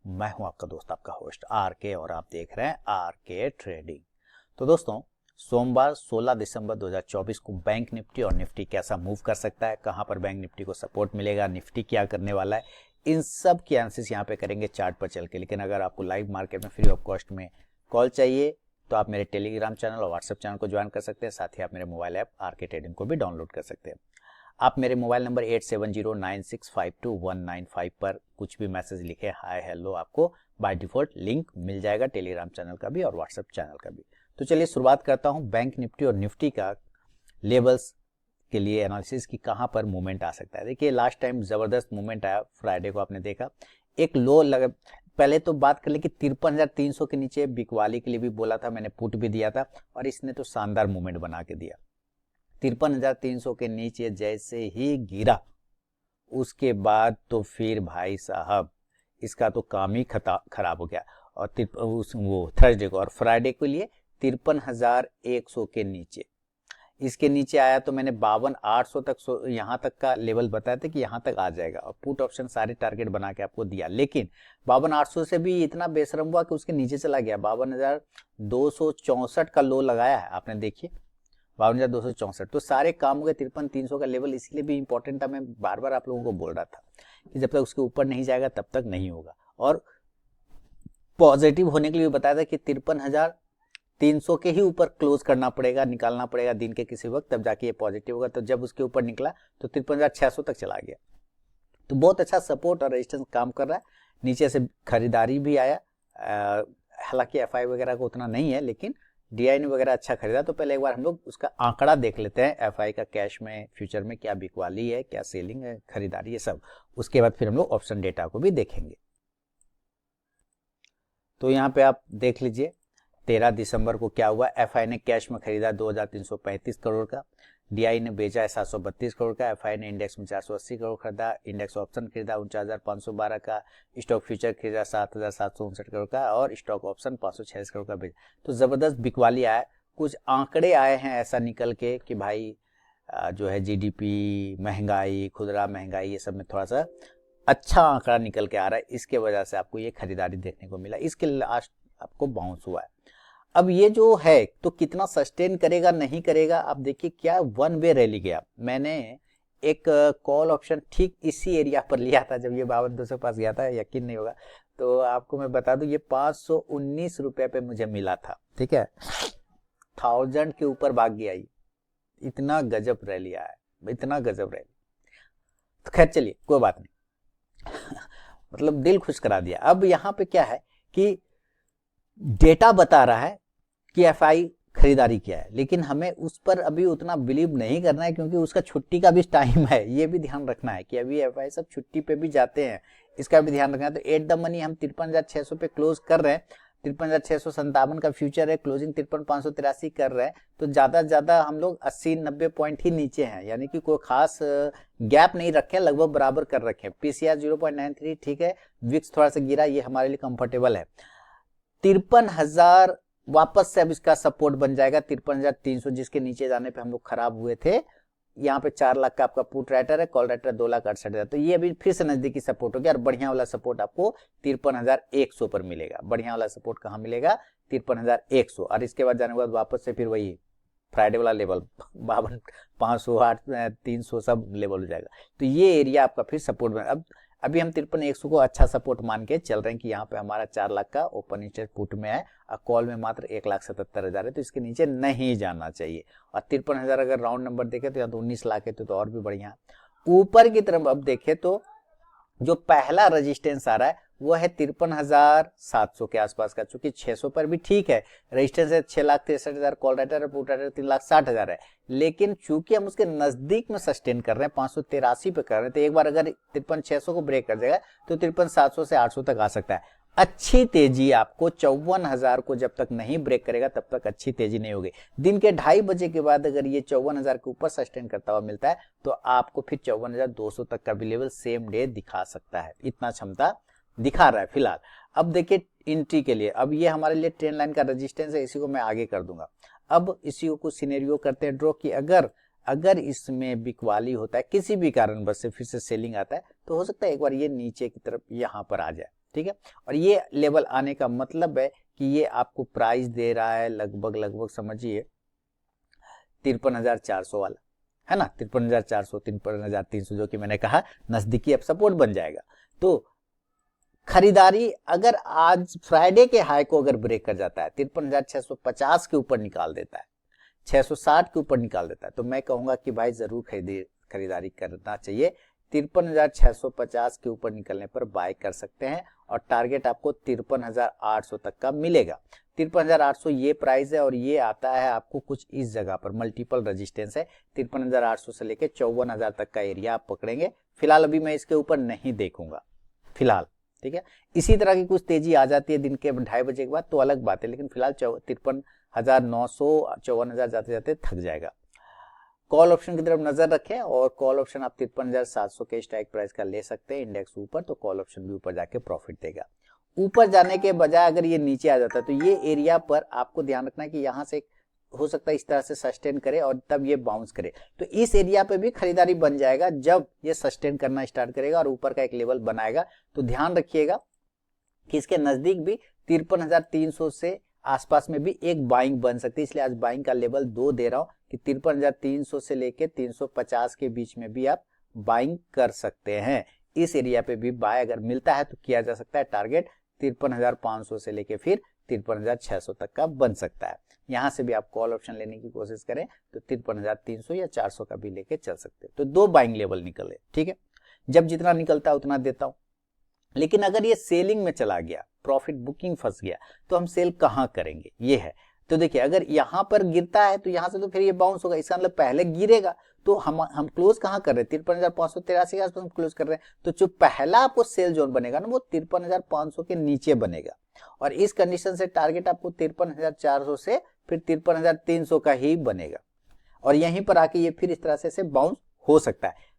मैं हूं आपका दोस्त, आपका होस्ट आर के, और आप देख रहे हैं आर के ट्रेडिंग। तो दोस्तों, सोमवार 16 दिसंबर 2024 को बैंक निफ्टी और निफ्टी कैसा मूव कर सकता है, कहां पर बैंक निफ्टी को सपोर्ट मिलेगा, निफ्टी क्या करने वाला है, इन सब की एनालिसिस यहां पे करेंगे चार्ट पर चल के। लेकिन अगर आपको लाइव मार्केट में फ्री ऑफ कॉस्ट में कॉल चाहिए तो आप मेरे टेलीग्राम चैनल और व्हाट्सएप चैनल को ज्वाइन कर सकते हैं। साथ ही आप मेरे मोबाइल ऐप आर के ट्रेडिंग को भी डाउनलोड कर सकते हैं। आप मेरे मोबाइल नंबर 8709652195 पर कुछ भी मैसेज लिखे हाय हेलो, आपको बाय डिफॉल्ट लिंक मिल जाएगा टेलीग्राम चैनल का भी और व्हाट्सएप चैनल का भी। तो चलिए शुरुआत करता हूं बैंक निफ्टी और निफ्टी का लेवल्स के लिए एनालिसिस की कहां पर मूवमेंट आ सकता है। देखिए लास्ट टाइम जबरदस्त मूवमेंट आया, फ्राइडे को आपने देखा एक लो लगा। पहले तो बात कर ले कि 53,300 के नीचे बिकवाली के लिए भी बोला था, मैंने पुट भी दिया था और इसने तो शानदार मूवमेंट बना के दिया। 53,300 के नीचे जैसे ही गिरा उसके बाद तो फिर भाई साहब इसका तो काम ही खराब हो गया। और वो थर्सडे को और फ्राइडे के लिए 53,100 के नीचे, इसके नीचे आया तो मैंने 52,800 तक यहाँ तक का लेवल बताया था कि यहाँ तक आ जाएगा और पुट ऑप्शन सारे टारगेट बना के आपको दिया। लेकिन 52,800 से भी इतना बेशरम हुआ कि उसके नीचे चला गया। 52,264 का लो लगाया है आपने, देखिए 52,264। तो सारे काम हो गए। 53,300 का लेवल इसलिए भी इंपॉर्टेंट था, मैं बार बार आप लोगों को बोल रहा था कि जब तक उसके ऊपर नहीं जाएगा तब तक नहीं होगा। और पॉजिटिव होने के लिए बताया था कि 53,300 के ही ऊपर क्लोज करना पड़ेगा, निकालना पड़ेगा दिन के किसी वक्त, तब जाके ये पॉजिटिव होगा। तो जब उसके ऊपर निकला तो 53,600 तक चला गया। तो बहुत अच्छा सपोर्ट और रेजिस्टेंस काम कर रहा है। नीचे से खरीदारी भी आया, हालांकि एफआई वगैरह को उतना नहीं है, लेकिन डीआई ने वगैरह अच्छा खरीदा। तो पहले एक बार हम लोग उसका आंकड़ा देख लेते हैं, एफआई का कैश में फ्यूचर में क्या बिकवाली है, क्या सेलिंग है, खरीदारी है, सब। उसके बाद फिर हम लोग ऑप्शन डेटा को भी देखेंगे। तो यहाँ पे आप देख लीजिए 13 दिसंबर को क्या हुआ। एफआई ने कैश में खरीदा 2,335 करोड़ का, डीआई ने बेचा है 732 करोड़ का, एफआई ने इंडेक्स में 480 करोड़ खरीदा, इंडेक्स ऑप्शन खरीदा 49,512 का, स्टॉक फ्यूचर खरीदा 7,759 करोड़ का और स्टॉक ऑप्शन 546 करोड़ का बेचा। तो जबरदस्त बिकवाली आया। कुछ आंकड़े आए हैं ऐसा निकल के कि भाई जो है जीडीपी, महंगाई, खुदरा महंगाई, ये सब में थोड़ा सा अच्छा आंकड़ा निकल के आ रहा है। इसके वजह से आपको ये खरीदारी देखने को मिला, इसके लास्ट आपको बाउंस हुआ है। अब ये जो है तो कितना सस्टेन करेगा नहीं करेगा, आप देखिए क्या वन वे रैली गया। मैंने एक कॉल ऑप्शन ठीक इसी एरिया पर लिया था जब ये 5200 पास गया था, यकीन नहीं होगा। तो आपको मैं बता दूं ये 519 रुपए पे मुझे मिला था, ठीक है। 1000 के ऊपर भाग गया ये, इतना गजब रैली आया है, इतना गजब रैली। तो खैर चलिए कोई बात नहीं मतलब दिल खुश करा दिया। अब यहाँ पे क्या है कि डेटा बता रहा है कि एफआई खरीदारी किया है, लेकिन हमें उस पर अभी उतना बिलीव नहीं करना है क्योंकि उसका छुट्टी का भी टाइम है। ये भी ध्यान रखना है कि अभी एफआई सब छुट्टी पे भी जाते हैं, इसका भी ध्यान रखना है। तो एट द मनी हम 53,600 पे क्लोज कर रहे हैं, 53,657 का फ्यूचर है, क्लोजिंग 53,583 कर रहे हैं। तो ज्यादा से ज्यादा हम लोग 80-90 पॉइंट ही नीचे हैं, यानी कि कोई खास गैप नहीं रखे, लगभग बराबर कर रखे। पीसीआर 0.93 ठीक है, विक्स थोड़ा सा गिरा, ये हमारे लिए कंफर्टेबल है। 53,000 वापस से अब इसका सपोर्ट बन जाएगा। 53,300 जिसके नीचे जाने पे हम लोग खराब हुए थे। यहाँ पे 4 लाख का आपका पुट राइटर है, कॉल राइटर 2,68,000। तो ये अभी फिर से नजदीकी सपोर्ट हो गया और बढ़िया वाला सपोर्ट आपको 53,100 पर मिलेगा। बढ़िया वाला सपोर्ट कहाँ मिलेगा? 53,100। और इसके बाद जाने के बाद वापस से फिर वही फ्राइडे वाला लेवल 52,500, 8,300 सब लेवल हो जाएगा। तो ये एरिया आपका फिर सपोर्ट में। अब अभी हम 53,100 को अच्छा सपोर्ट मान के चल रहे हैं कि यहाँ पे हमारा 4 लाख का ओपन इंटरेस्ट पुट में है और कॉल में मात्र 1,77,000 है, तो इसके नीचे नहीं जाना चाहिए। और 53,000 अगर राउंड नंबर देखे तो यहाँ तो 19 लाख है, तो और भी बढ़िया। ऊपर की तरफ अब देखे तो जो पहला रेजिस्टेंस आ रहा है वो है 53,700 के आसपास का, चूंकि 600 पर भी ठीक है रेजिस्टेंस है। 6,63,000 कॉल राइटर है, पुट राइटर 3,60,000 है, लेकिन चूंकि हम उसके नजदीक में सस्टेन कर रहे हैं, 583 पे कर रहे हैं, तो एक बार अगर 53,600 को ब्रेक कर जाएगा तो 53,700 से 800 तक आ सकता है। अच्छी तेजी आपको 54,000 को जब तक नहीं ब्रेक करेगा तब तक अच्छी तेजी नहीं होगी। दिन के 2:30 बजे के बाद अगर ये 54,000 के ऊपर सस्टेन करता हुआ मिलता है तो आपको फिर 54,200 तक का भी लेवल सेम डे दिखा सकता है, इतना क्षमता दिखा रहा है फिलहाल। अब देखिए एंट्री के लिए, अब ये हमारे लिए ट्रेंड लाइन का रेजिस्टेंस है, इसी को मैं आगे कर दूंगा। अब इसी को कुछ सिनेरियो करते हैं ड्रॉ कि अगर इसमें बिकवाली होता है किसी भी कारणवश से, फिर से सेलिंग आता है, तो हो सकता है एक बार ये नीचे की तरफ यहाँ पर आ जाए, ठीक है। और ये लेवल आने का मतलब है कि ये आपको प्राइस दे रहा है लगभग समझिए 53,400 वाला, है ना, 53,400 53,300, जो कि मैंने कहा नजदीकी अब सपोर्ट बन जाएगा। तो खरीदारी अगर आज फ्राइडे के हाई को अगर ब्रेक कर जाता है, 53,650 के ऊपर निकाल देता है, 660 के ऊपर निकाल देता है, तो मैं कहूंगा कि भाई जरूर खरीदारी करना चाहिए। 53,650 के ऊपर निकलने पर बाय कर सकते हैं और टारगेट आपको 53,800 तक का मिलेगा। 53,800 ये प्राइस है और ये आता है आपको कुछ इस जगह पर, मल्टीपल रेजिस्टेंस है। 53,800 से लेके 54,000 तक का एरिया आप पकड़ेंगे। फिलहाल अभी मैं इसके ऊपर नहीं देखूंगा फिलहाल, ठीक है। इसी तरह की कुछ तेजी आ जाती है दिन के 2:30 बजे के बाद तो अलग बात है, लेकिन फिलहाल 53,900 54,000 जाते जाते थक जाएगा। कॉल ऑप्शन की तरफ नजर रखें और कॉल ऑप्शन आप 53,700 के स्ट्राइक प्राइस का ले सकते हैं। इंडेक्स ऊपर तो कॉल ऑप्शन भी ऊपर जाके प्रॉफिट देगा। ऊपर जाने के बजाय अगर ये नीचे आ जाता है तो ये एरिया पर आपको ध्यान रखना है कि यहां से हो सकता है इस तरह से सस्टेन करे और तब ये बाउंस करे, तो इस एरिया पे भी खरीदारी बन जाएगा जब ये सस्टेन करना स्टार्ट करेगा और ऊपर का एक लेवल बनाएगा। तो ध्यान रखिएगा कि इसके नजदीक भी 53,300 से आसपास में भी एक बाइंग बन सकती है, इसलिए आज बाइंग का लेवल 2 दे रहा हूं कि 53,300 से लेके 350 के बीच में भी आप बाइंग कर सकते हैं। इस एरिया पे भी बाय अगर मिलता है तो किया जा सकता है। टारगेट 53,500 से लेके फिर 53,600 तक का बन सकता है। यहां से भी आप कॉल ऑप्शन लेने की कोशिश करें तो 53,300 या 400 का भी लेके चल सकते हैं। तो 2 बाइंग लेवल निकले, ठीक है। जब जितना निकलता है उतना देता हूं, लेकिन अगर ये सेलिंग में चला गया, प्रॉफिट बुकिंग फंस गया, तो हम सेल कहां करेंगे, ये है। तो देखिए अगर यहां पर गिरता है तो यहां से तो फिर ये बाउंस होगा, इसका मतलब पहले गिरेगा तो हम क्लोज कहां कर रहे हैं, 53,583 के आसपास हम क्लोज कर रहे हैं। तो जो पहला आपको सेल जोन बनेगा ना वो 53,500 के नीचे बनेगा और इस कंडीशन से टारगेट आपको 53,400 से फिर 53,300 का ही बनेगा और यहीं पर आके ये फिर इस तरह से बाउंस हो सकता है।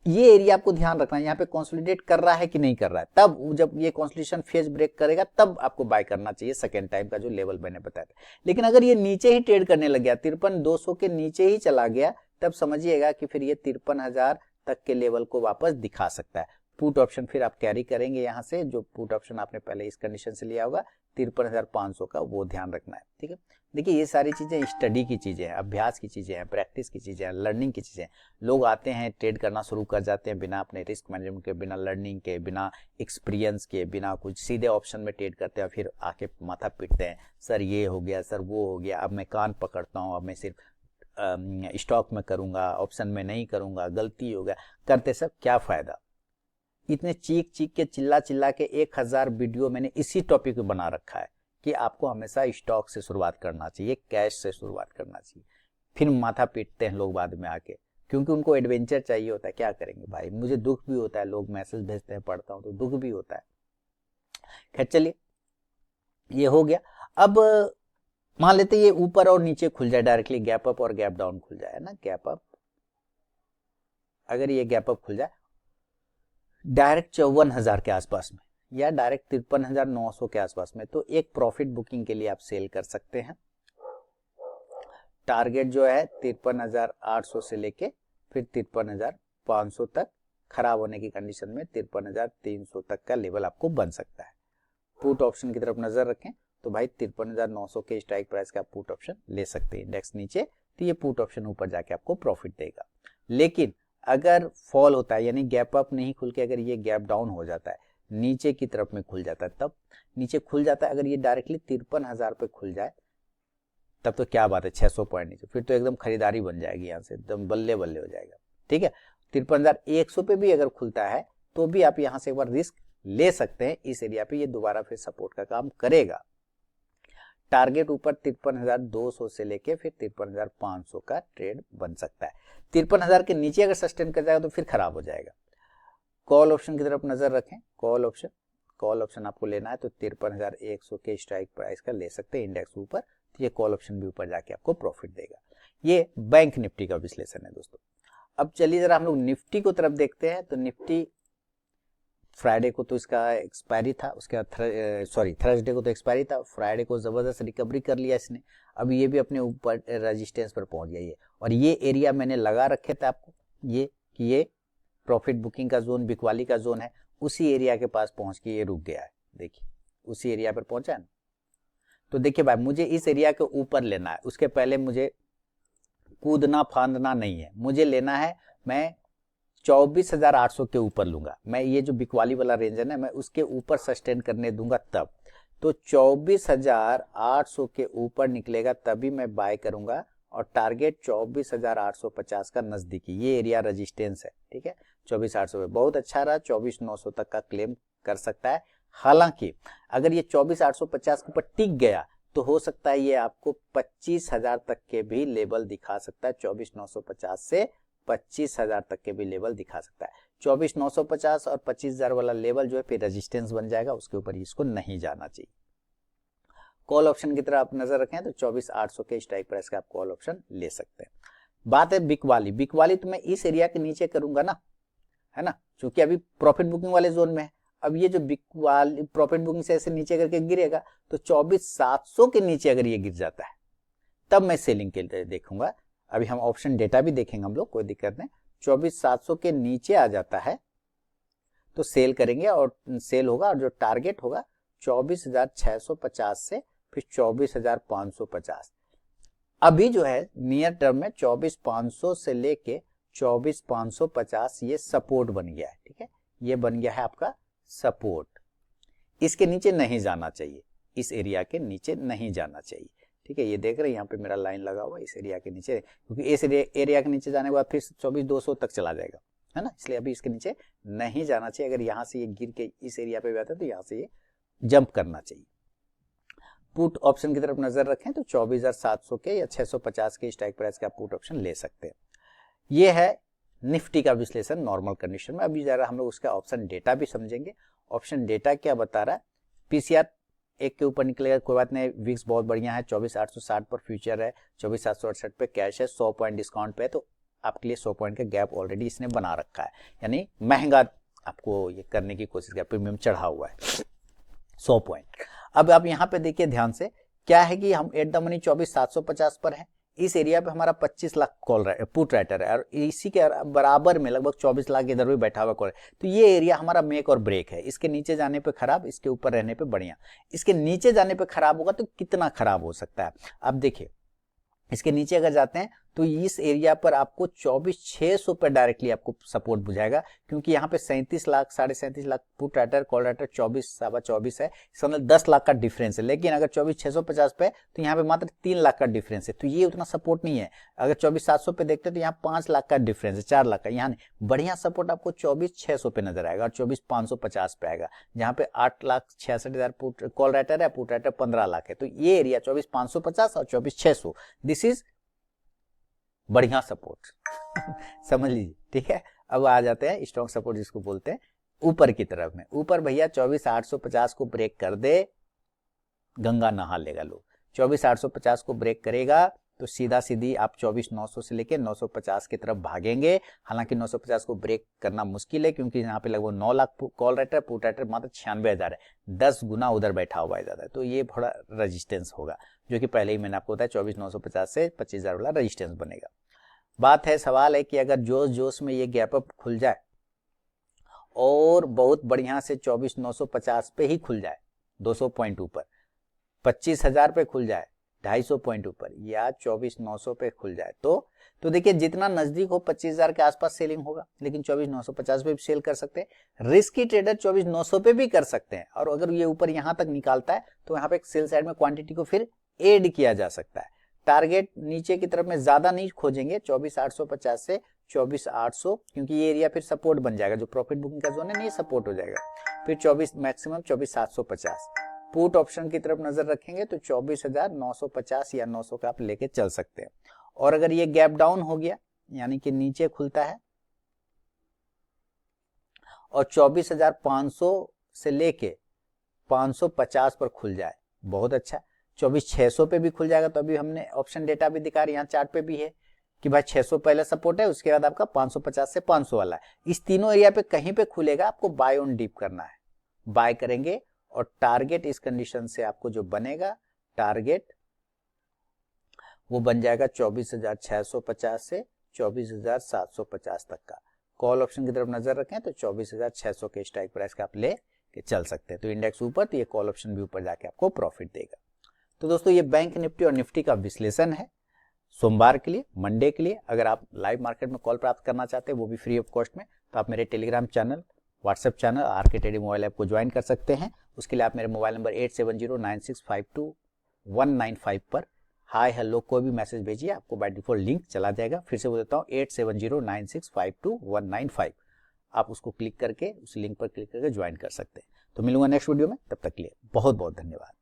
ये एरिया आपको ध्यान रखना है, यहाँ पे कंसोलिडेट कर रहा है कि नहीं कर रहा है। तब जब ये कंसोलिडेशन फेज ब्रेक करेगा तब आपको बाय करना चाहिए, सेकेंड टाइम का जो लेवल मैंने बताया था। लेकिन अगर ये नीचे ही ट्रेड करने लग गया, 53,200 के नीचे ही चला गया, तब समझिएगा कि फिर ये 53,000 तक के लेवल को वापस दिखा सकता है। पुट ऑप्शन फिर आप कैरी करेंगे यहाँ से, जो पुट ऑप्शन आपने पहले इस कंडीशन से लिया होगा 53,500 का, वो ध्यान रखना है, ठीक है। देखिए ये सारी चीजें स्टडी की चीजें हैं, अभ्यास की चीजें हैं, प्रैक्टिस की चीजें हैं, लर्निंग की चीजें हैं। लोग आते हैं ट्रेड करना शुरू कर जाते हैं बिना अपने रिस्क मैनेजमेंट के, बिना लर्निंग के, बिना एक्सपीरियंस के, बिना कुछ, सीधे ऑप्शन में ट्रेड करते हैं, फिर आके माथा पीटते हैं, सर ये हो गया, सर वो हो गया, अब मैं कान पकड़ता हूँ, अब मैं सिर्फ स्टॉक में करूंगा, ऑप्शन में नहीं करूंगा, गलती हो गया, करते सब क्या फायदा। इतने चीख चीख के चिल्ला चिल्ला के 1000 वीडियो मैंने इसी टॉपिक पे बना रखा है कि आपको हमेशा स्टॉक से शुरुआत करना चाहिए, कैश से शुरुआत करना चाहिए। फिर माथा पीटते हैं लोग बाद में आके, क्योंकि उनको एडवेंचर चाहिए होता है। क्या करेंगे भाई, मुझे दुख भी होता है, लोग मैसेज भेजते हैं, पढ़ता हूं तो दुख भी होता है। खैर चलिए ये हो गया। अब मान लेते ये ऊपर और नीचे खुल जाए डायरेक्टली, गैप अप और गैप डाउन खुल जाए ना, गैप अप, अगर ये गैप अप खुल जाए डायरेक्ट 54,000 के आसपास में या डायरेक्ट 53,900 के आसपास में, तो एक प्रॉफिट बुकिंग के लिए आप सेल कर सकते हैं। टारगेट जो है 53,800 से लेके फिर 53,500 तक, खराब होने की कंडीशन में 53,300 तक का लेवल आपको बन सकता है। पुट ऑप्शन की तरफ नजर रखें तो भाई 53,900 के स्ट्राइक प्राइस का पुट ऑप्शन ले सकते हैं। इंडेक्स नीचे तो ये पुट ऑप्शन ऊपर जाके आपको प्रॉफिट देगा। लेकिन अगर फॉल होता है, यानी गैप अप नहीं खुल के अगर ये गैप डाउन हो जाता है, नीचे की तरफ में खुल जाता है, तब नीचे खुल जाता है, अगर ये डायरेक्टली 53,000 पे खुल जाए तब तो क्या बात है, 600 पॉइंट नीचे, फिर तो एकदम खरीदारी बन जाएगी, यहाँ से एकदम बल्ले बल्ले हो जाएगा, ठीक है। 53,100 पे भी अगर खुलता है तो भी आप यहाँ से एक बार रिस्क ले सकते हैं। इस एरिया पे ये दोबारा फिर सपोर्ट का काम करेगा। टारगेट ऊपर 53,200 से लेके फिर 53,500 का ट्रेड बन सकता है। 53,000 के नीचे अगर सस्टेन कर जाएगा तो फिर खराब हो जाएगा। कॉल ऑप्शन की तरफ नजर रखें, कॉल ऑप्शन आपको लेना है तो 53,100 के स्ट्राइक प्राइस का ले सकते हैं। इंडेक्स ऊपर तो ये कॉल ऑप्शन भी ऊपर जाके आपको प्रॉफिट देगा। ये बैंक निफ्टी का विश्लेषण है दोस्तों। अब चलिए जरा हम लोग निफ्टी को तरफ देखते हैं। तो निफ्टी फ्राइडे को तो इसका एक्सपायरी था, उसके बाद थर्सडे को तो एक्सपायरी था, फ्राइडे को जबरदस्त रिकवरी कर लिया इसने। अब ये भी अपने ऊपर रेजिस्टेंस पर पहुंच गई है और ये एरिया मैंने लगा रखे थे आपको, ये कि ये प्रॉफिट बुकिंग का जोन, बिकवाली का जोन है उसी एरिया के पास पहुंच के ये रुक गया है, देखिए उसी एरिया पर पहुंचा है ना। तो देखिए भाई मुझे इस एरिया के ऊपर लेना है, उसके पहले मुझे कूदना फांदना नहीं है, मुझे लेना है मैं 24,800 के ऊपर लूंगा, मैं ये जो बिकवाली वाला रेंज है ना मैं उसके ऊपर सस्टेन करने दूंगा तब। तो 24,800 के ऊपर निकलेगा तभी मैं बाय करूंगा, और टारगेट 24,850 का नजदीकी, ये एरिया रेजिस्टेंस है, ठीक है। 24,800 पे बहुत अच्छा रहा, 24,900 तक का क्लेम कर सकता है। हालांकि अगर ये 24,850 के ऊपर टिक गया तो हो सकता है ये आपको 25,000 तक के भी लेवल दिखा सकता है, 24,950 से 25,000 तक के भी लेवल दिखा सकता है। 24,950 और 25,000 वाला लेवल जो है फिर रेजिस्टेंस बन जाएगा, उसके ऊपर इसको नहीं जाना चाहिए। कॉल ऑप्शन की तरह आप नजर रखें तो 24,800 के स्ट्राइक प्राइस का आप कॉल ऑप्शन ले सकते हैं। बात है बिक वाली, बिक वाली तो मैं इस एरिया के नीचे करूंगा ना, है ना, क्योंकि अभी प्रॉफिट बुकिंग वाले जोन में है। अब ये जो बिक वाली प्रॉफिट बुकिंग से ऐसे नीचे करके गिरेगा तो 24,700 के नीचे अगर ये गिर जाता है तब मैं सेलिंग के लिए देखूंगा। अभी हम ऑप्शन डेटा भी देखेंगे हम लोग, कोई दिक्कत नहीं। 24,700 के नीचे आ जाता है तो सेल करेंगे और सेल होगा, और जो टारगेट होगा 24,650 से फिर 24,550। अभी जो है नियर टर्म में 24,500 से लेके 24,550 ये सपोर्ट बन गया है, ठीक है, ये बन गया है आपका सपोर्ट। इसके नीचे नहीं जाना चाहिए, इस एरिया के नीचे नहीं जाना चाहिए, ठीक है। ये देख रहे हैं यहाँ पे मेरा लाइन लगा हुआ इस एरिया के नीचे, क्योंकि इस एरिया के नीचे जाने के बाद फिर 24,200 तक चला जाएगा, है ना, इसलिए अभी इसके नीचे नहीं जाना चाहिए। अगर यहाँ से ये गिर के इस एरिया पे भी आता है तो यहाँ से ये जंप करना चाहिए। पुट ऑप्शन की तरफ नजर रखें तो 24,700 के या 650 के स्ट्राइक प्राइस का पुट ऑप्शन ले सकते हैं। ये है निफ्टी का विश्लेषण नॉर्मल कंडीशन में। अभी जरा हम लोग उसका ऑप्शन डेटा भी समझेंगे। ऑप्शन डेटा क्या बता रहा है, पीसीआर एक के ऊपर निकलेगा, कोई बात नहीं, विक्स बहुत बढ़िया है, 24,860 पर फ्यूचर है, 24,768 पे कैश है, 100 पॉइंट डिस्काउंट पे, तो आपके लिए 100 पॉइंट का गैप ऑलरेडी इसने बना रखा है, यानी महंगा आपको ये करने की कोशिश कर, प्रीमियम चढ़ा हुआ है 100 पॉइंट। अब आप यहाँ पे देखिए ध्यान से, क्या है कि हम एट द मनी 24,750 पर है, इस एरिया पे हमारा 25 लाख कॉल पुट राइटर है, और इसी के बराबर में लगभग 24 लाख इधर भी बैठा हुआ कॉल है। तो ये एरिया हमारा मेक और ब्रेक है, इसके नीचे जाने पे खराब, इसके ऊपर रहने पे बढ़िया। इसके नीचे जाने पे खराब होगा तो कितना खराब हो सकता है, अब देखिए इसके नीचे अगर जाते हैं तो इस एरिया पर आपको 24,600 पर डायरेक्टली आपको सपोर्ट बुझाएगा, क्योंकि यहाँ पे 37 lakh 37.5 lakh put writer, call writer 24.25 है, इसका मतलब 10 लाख का डिफरेंस है। लेकिन अगर 24,650 पे तो यहाँ पे मात्र 3 लाख का डिफरेंस है, तो ये उतना सपोर्ट नहीं है। अगर 24,700 पे देखते तो यहाँ 5 लाख का डिफरेंस है, 4 लाख का, यहाँ नहीं, बढ़िया सपोर्ट आपको 24,600 पे नजर आएगा और 24,550 पे आएगा, जहाँ पे 8,66,000 पुट कॉल राइटर है, पुट राइटर 15 लाख है। तो ये एरिया 24,550 और 24,600, दिस इज बढ़िया सपोर्ट समझ लीजिए, ठीक है। अब आ जाते हैं स्ट्रॉन्ग सपोर्ट जिसको बोलते हैं ऊपर की तरफ में। ऊपर भैया 24,850 को ब्रेक कर दे, गंगा नहा लेगा लोग। 24,850 को ब्रेक करेगा तो सीधा सीधी आप 24,900 से लेके 950 की तरफ भागेंगे। हालांकि 950 को ब्रेक करना मुश्किल है, क्योंकि यहाँ पे लगभग 9 lakh call writer, put writer मात्र 96,000 है, 10 गुना उधर बैठा हुआ है ज्यादा, तो ये थोड़ा रेजिस्टेंस होगा, जो कि पहले ही मैंने आपको बताया 24,950 से 25,000 वाला रेजिस्टेंस बनेगा। बात है, सवाल है कि अगर जोश जोश में ये गैप अप खुल जाए और बहुत बढ़िया से 24,950 पे ही खुल जाए, 200 पॉइंट ऊपर, 25,000 पे खुल जाए, 250 पॉइंट ऊपर, या 24,900 पे खुल जाए, तो देखिए जितना नजदीक हो 25,000 के आसपास सेलिंग होगा, लेकिन 24,950 पे भी सेल कर सकते हैं। रिस्की ट्रेडर 24,900 पे भी कर सकते हैं, और अगर ये ऊपर यहां तक निकालता है तो यहाँ पे सेल साइड में क्वांटिटी को फिर एड किया जा सकता है। टारगेट नीचे की तरफ में ज्यादा नहीं खोजेंगे, 24,850 से 24,800, क्योंकि ये एरिया फिर सपोर्ट बन जाएगा, जो प्रॉफिट बुकिंग का जोन है नहीं सपोर्ट हो जाएगा। फिर 24 मैक्सिमम 24,750। पुट ऑप्शन की तरफ नजर रखेंगे तो 24,950 या 900 का आप लेके चल सकते हैं। और अगर ये गैप डाउन हो गया, यानी कि नीचे खुलता है और 24,500 से लेके 550 पर खुल जाए, बहुत अच्छा, 24,600 पे भी खुल जाएगा, तो अभी हमने ऑप्शन डेटा भी दिखा रहे, यहाँ चार्ट पे भी है कि भाई 600 पहले सपोर्ट है, उसके बाद आपका 550 से 500 वाला है। इस तीनों एरिया पे कहीं पे खुलेगा, आपको बाय ऑन डिप करना है, बाय करेंगे, और टारगेट इस कंडीशन से आपको जो बनेगा, टारगेट वो बन जाएगा 24,650 से 24,750 तक का। कॉल ऑप्शन की तरफ नजर रखें तो 24,600 के स्ट्राइक प्राइस का आप ले के चल सकते हैं। तो इंडेक्स ऊपर तो ये कॉल ऑप्शन भी ऊपर जाके आपको प्रॉफिट देगा। तो दोस्तों ये बैंक निफ्टी और निफ्टी का विश्लेषण है सोमवार के लिए, मंडे के लिए। अगर आप लाइव मार्केट में कॉल प्राप्त करना चाहते हैं वो भी फ्री ऑफ कॉस्ट में, तो आप मेरे Telegram channel, WhatsApp channel RK trading mobile app को ज्वाइन कर सकते हैं। उसके लिए आप मेरे मोबाइल नंबर 8709652195 पर हाय हेलो कोई भी मैसेज भेजिए, आपको बाय डिफॉल्ट लिंक चला जाएगा। फिर से बोल देता हूँ 8709652195। आप उसको क्लिक करके, उस लिंक पर क्लिक करके ज्वाइन कर सकते हैं। तो मिलूंगा नेक्स्ट वीडियो में, तब तक के लिए बहुत बहुत धन्यवाद।